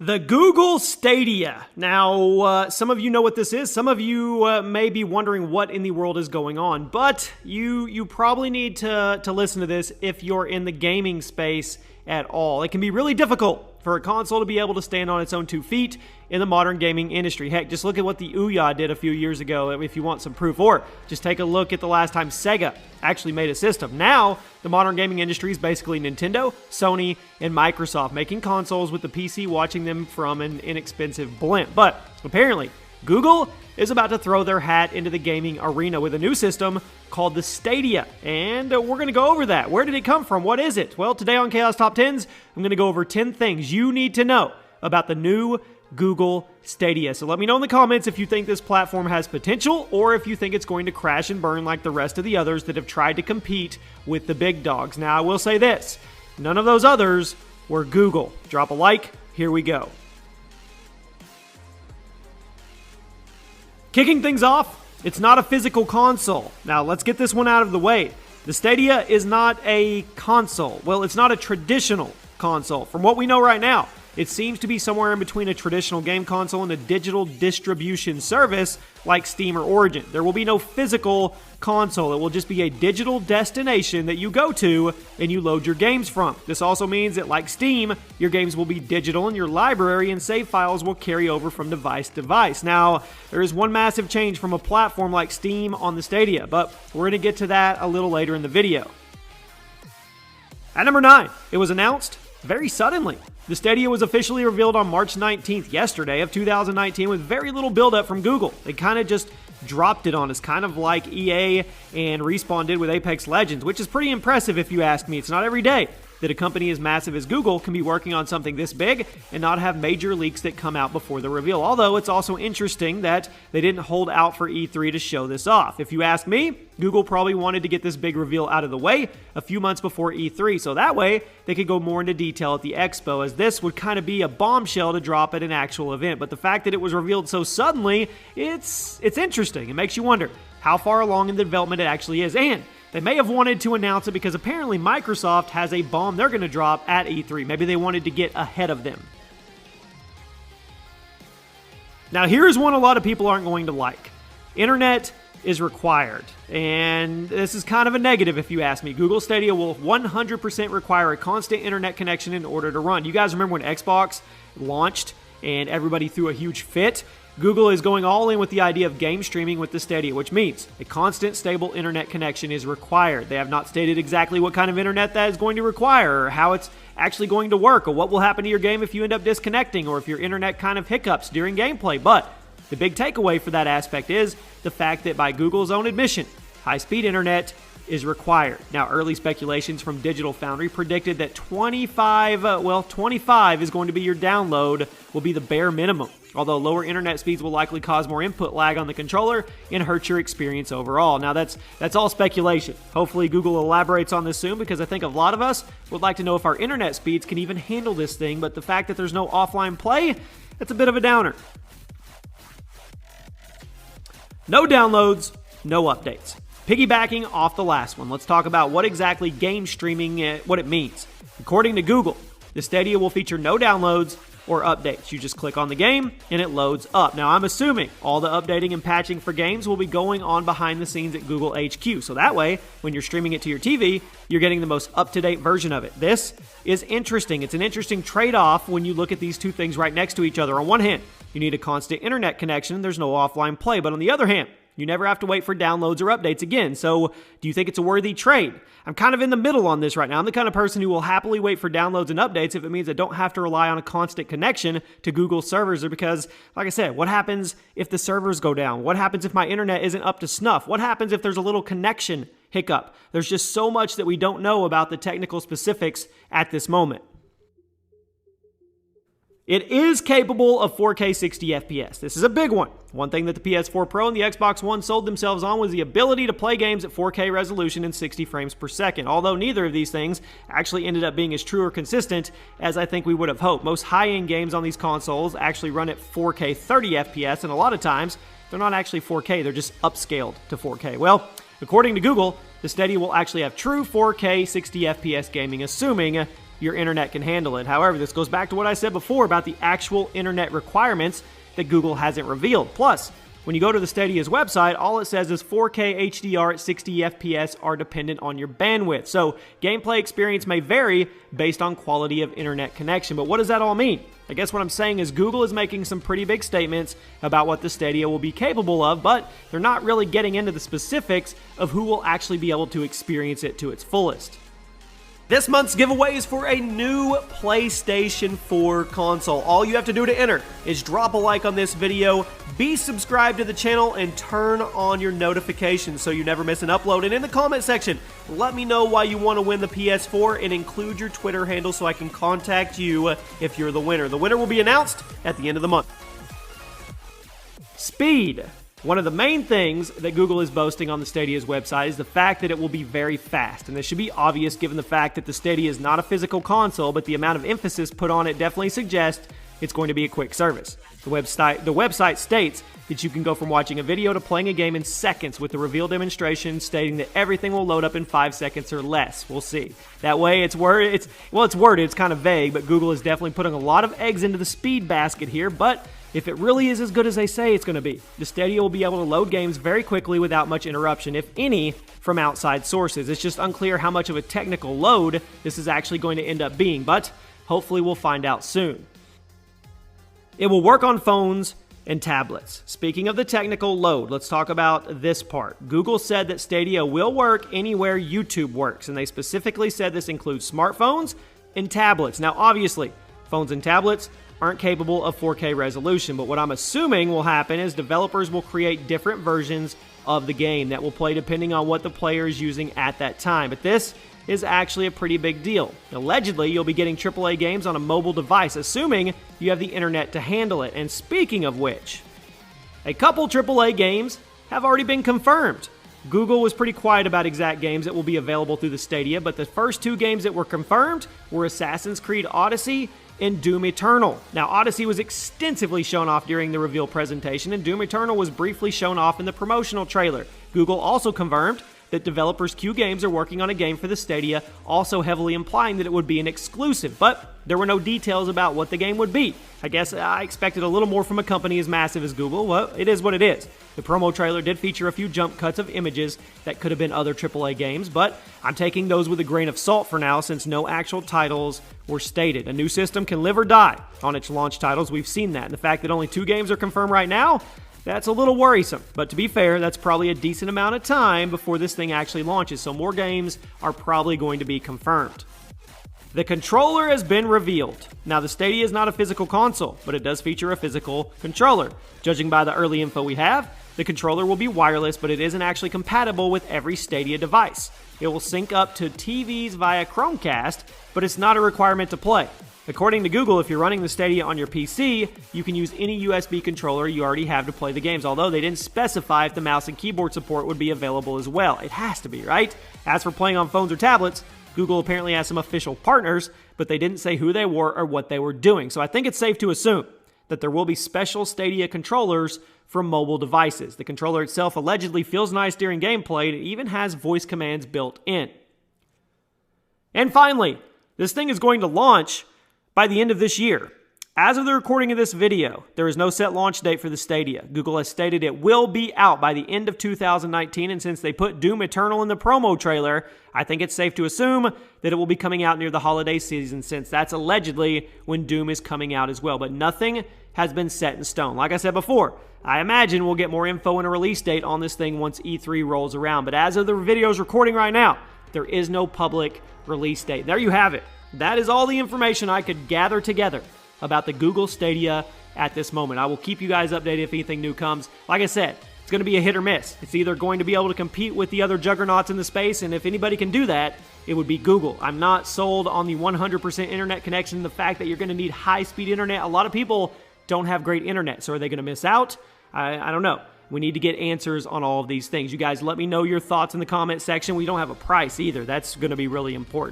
The Google Stadia. Now, some of you know what this is. Some of you may be wondering what in the world is going on, but you probably need to listen to this if you're in the gaming space at all. It can be really difficult for a console to be able to stand on its own 2 feet in the modern gaming industry. Heck, just look at what the Ouya did a few years ago if you want some proof. Or just take a look at the last time Sega actually made a system. Now, the modern gaming industry is basically Nintendo, Sony, and Microsoft, making consoles with the PC watching them from an inexpensive blimp. But apparently, Google is about to throw their hat into the gaming arena with a new system called the Stadia. And we're going to go over that. Where did it come from? What is it? Well, today on Chaos Top 10s, I'm going to go over 10 things you need to know about the new Google Stadia. So let me know in the comments if you think this platform has potential or if you think it's going to crash and burn like the rest of the others that have tried to compete with the big dogs. Now, I will say this. None of those others were Google. Drop a like. Here we go. Kicking things off, it's not a physical console. Now, let's get this one out of the way. The Stadia is not a console. Well, it's not a traditional console. From what we know right now, it seems to be somewhere in between a traditional game console and a digital distribution service like Steam or Origin. There will be no physical console. It will just be a digital destination that you go to and you load your games from. This also means that, like Steam, your games will be digital and your library and save files will carry over from device to device. Now, there is one massive change from a platform like Steam on the Stadia, but we're going to get to that a little later in the video. At number 9, it was announced very suddenly. The Stadia was officially revealed on March 19th, yesterday of 2019, with very little build-up from Google. They kind of just dropped it on us, kind of like EA and Respawn did with Apex Legends, which is pretty impressive if you ask me. It's not every day that a company as massive as Google can be working on something this big and not have major leaks that come out before the reveal. Although it's also interesting that they didn't hold out for E3 to show this off. If you ask me, Google probably wanted to get this big reveal out of the way a few months before E3, so that way they could go more into detail at the expo, as this would kind of be a bombshell to drop at an actual event. But the fact that it was revealed so suddenly, it's interesting. It makes you wonder how far along in the development it actually is, and they may have wanted to announce it because apparently Microsoft has a bomb they're going to drop at E3. Maybe they wanted to get ahead of them. Now, here's one a lot of people aren't going to like. Internet is required. And this is kind of a negative if you ask me. Google Stadia will 100% require a constant internet connection in order to run. You guys remember when Xbox launched and everybody threw a huge fit? Google is going all in with the idea of game streaming with the Stadia, which means a constant, stable internet connection is required. They have not stated exactly what kind of internet that is going to require, or how it's actually going to work, or what will happen to your game if you end up disconnecting, or if your internet kind of hiccups during gameplay. But the big takeaway for that aspect is the fact that, by Google's own admission, high-speed internet is required. Now, early speculations from Digital Foundry predicted that 25 is going to be your download, will be the bare minimum. Although lower internet speeds will likely cause more input lag on the controller and hurt your experience overall. Now, that's all speculation. Hopefully, Google elaborates on this soon, because I think a lot of us would like to know if our internet speeds can even handle this thing, but the fact that there's no offline play, that's a bit of a downer. No downloads, no updates. Piggybacking off the last one, let's talk about what exactly game streaming, what it means. According to Google, the Stadia will feature no downloads or updates. You just click on the game and it loads up. Now, I'm assuming all the updating and patching for games will be going on behind the scenes at Google HQ. So that way, when you're streaming it to your TV, you're getting the most up-to-date version of it. This is interesting. It's an interesting trade-off when you look at these two things right next to each other. On one hand, you need a constant internet connection. There's no offline play. But on the other hand, you never have to wait for downloads or updates again. So do you think it's a worthy trade? I'm kind of in the middle on this right now. I'm the kind of person who will happily wait for downloads and updates if it means I don't have to rely on a constant connection to Google servers, or because, like I said, what happens if the servers go down? What happens if my internet isn't up to snuff? What happens if there's a little connection hiccup? There's just so much that we don't know about the technical specifics at this moment. It is capable of 4K 60 FPS. This is a big one. One thing that the PS4 Pro and the Xbox One sold themselves on was the ability to play games at 4K resolution and 60 frames per second, although neither of these things actually ended up being as true or consistent as I think we would have hoped. Most high-end games on these consoles actually run at 4K 30 FPS, and a lot of times they're not actually 4K, they're just upscaled to 4K. Well, according to Google, the Stadia will actually have true 4K 60 FPS gaming, assuming your internet can handle it. However, this goes back to what I said before about the actual internet requirements that Google hasn't revealed. Plus, when you go to the Stadia's website, all it says is 4K HDR at 60 FPS are dependent on your bandwidth. So gameplay experience may vary based on quality of internet connection. But what does that all mean? I guess what I'm saying is Google is making some pretty big statements about what the Stadia will be capable of, but they're not really getting into the specifics of who will actually be able to experience it to its fullest. This month's giveaway is for a new PlayStation 4 console. All you have to do to enter is drop a like on this video, be subscribed to the channel, and turn on your notifications so you never miss an upload. And in the comment section, let me know why you want to win the PS4 and include your Twitter handle so I can contact you if you're the winner. The winner will be announced at the end of the month. Speed. One of the main things that Google is boasting on the Stadia's website is the fact that it will be very fast, and this should be obvious given the fact that the Stadia is not a physical console, but the amount of emphasis put on it definitely suggests it's going to be a quick service. The website states that you can go from watching a video to playing a game in seconds, with the reveal demonstration stating that everything will load up in 5 seconds or less. We'll see. That way it's worded, it's kind of vague, but Google is definitely putting a lot of eggs into the speed basket here, but if it really is as good as they say it's going to be, the Stadia will be able to load games very quickly without much interruption, if any, from outside sources. It's just unclear how much of a technical load this is actually going to end up being, but hopefully we'll find out soon. It will work on phones and tablets. Speaking of the technical load, let's talk about this part. Google said that Stadia will work anywhere YouTube works, and they specifically said this includes smartphones and tablets. Now, obviously, phones and tablets aren't capable of 4K resolution, but what I'm assuming will happen is developers will create different versions of the game that will play depending on what the player is using at that time. But this is actually a pretty big deal. Allegedly, you'll be getting AAA games on a mobile device, assuming you have the internet to handle it. And speaking of which, a couple AAA games have already been confirmed. Google was pretty quiet about exact games that will be available through the Stadia, but the first 2 games that were confirmed were Assassin's Creed Odyssey and Doom Eternal. Now, Odyssey was extensively shown off during the reveal presentation, and Doom Eternal was briefly shown off in the promotional trailer. Google also confirmed that developers Q Games are working on a game for the Stadia, also heavily implying that it would be an exclusive, but there were no details about what the game would be. I guess I expected a little more from a company as massive as Google. Well, it is what it is. The promo trailer did feature a few jump cuts of images that could have been other AAA games, but I'm taking those with a grain of salt for now since no actual titles were stated. A new system can live or die on its launch titles. We've seen that, and the fact that only 2 games are confirmed right now, that's a little worrisome. But to be fair, that's probably a decent amount of time before this thing actually launches, so more games are probably going to be confirmed. The controller has been revealed. Now, the Stadia is not a physical console, but it does feature a physical controller. Judging by the early info we have, the controller will be wireless, but it isn't actually compatible with every Stadia device. It will sync up to TVs via Chromecast, but it's not a requirement to play. According to Google, if you're running the Stadia on your PC, you can use any USB controller you already have to play the games, although they didn't specify if the mouse and keyboard support would be available as well. It has to be, right? As for playing on phones or tablets, Google apparently has some official partners, but they didn't say who they were or what they were doing. So I think it's safe to assume that there will be special Stadia controllers for mobile devices. The controller itself allegedly feels nice during gameplay, and it even has voice commands built in. And finally, this thing is going to launch by the end of this year. As of the recording of this video, there is no set launch date for the Stadia. Google has stated it will be out by the end of 2019, and since they put Doom Eternal in the promo trailer, I think it's safe to assume that it will be coming out near the holiday season, since that's allegedly when Doom is coming out as well. But nothing has been set in stone. Like I said before, I imagine we'll get more info and a release date on this thing once E3 rolls around. But as of the video's recording right now, there is no public release date. There you have it. That is all the information I could gather together about the Google Stadia at this moment. I will keep you guys updated if anything new comes. Like I said, it's going to be a hit or miss. It's either going to be able to compete with the other juggernauts in the space, and if anybody can do that, it would be Google. I'm not sold on the 100% internet connection, the fact that you're going to need high-speed internet. A lot of people don't have great internet, so are they going to miss out? I don't know. We need to get answers on all of these things. You guys let me know your thoughts in the comment section. We don't have a price either. That's going to be really important.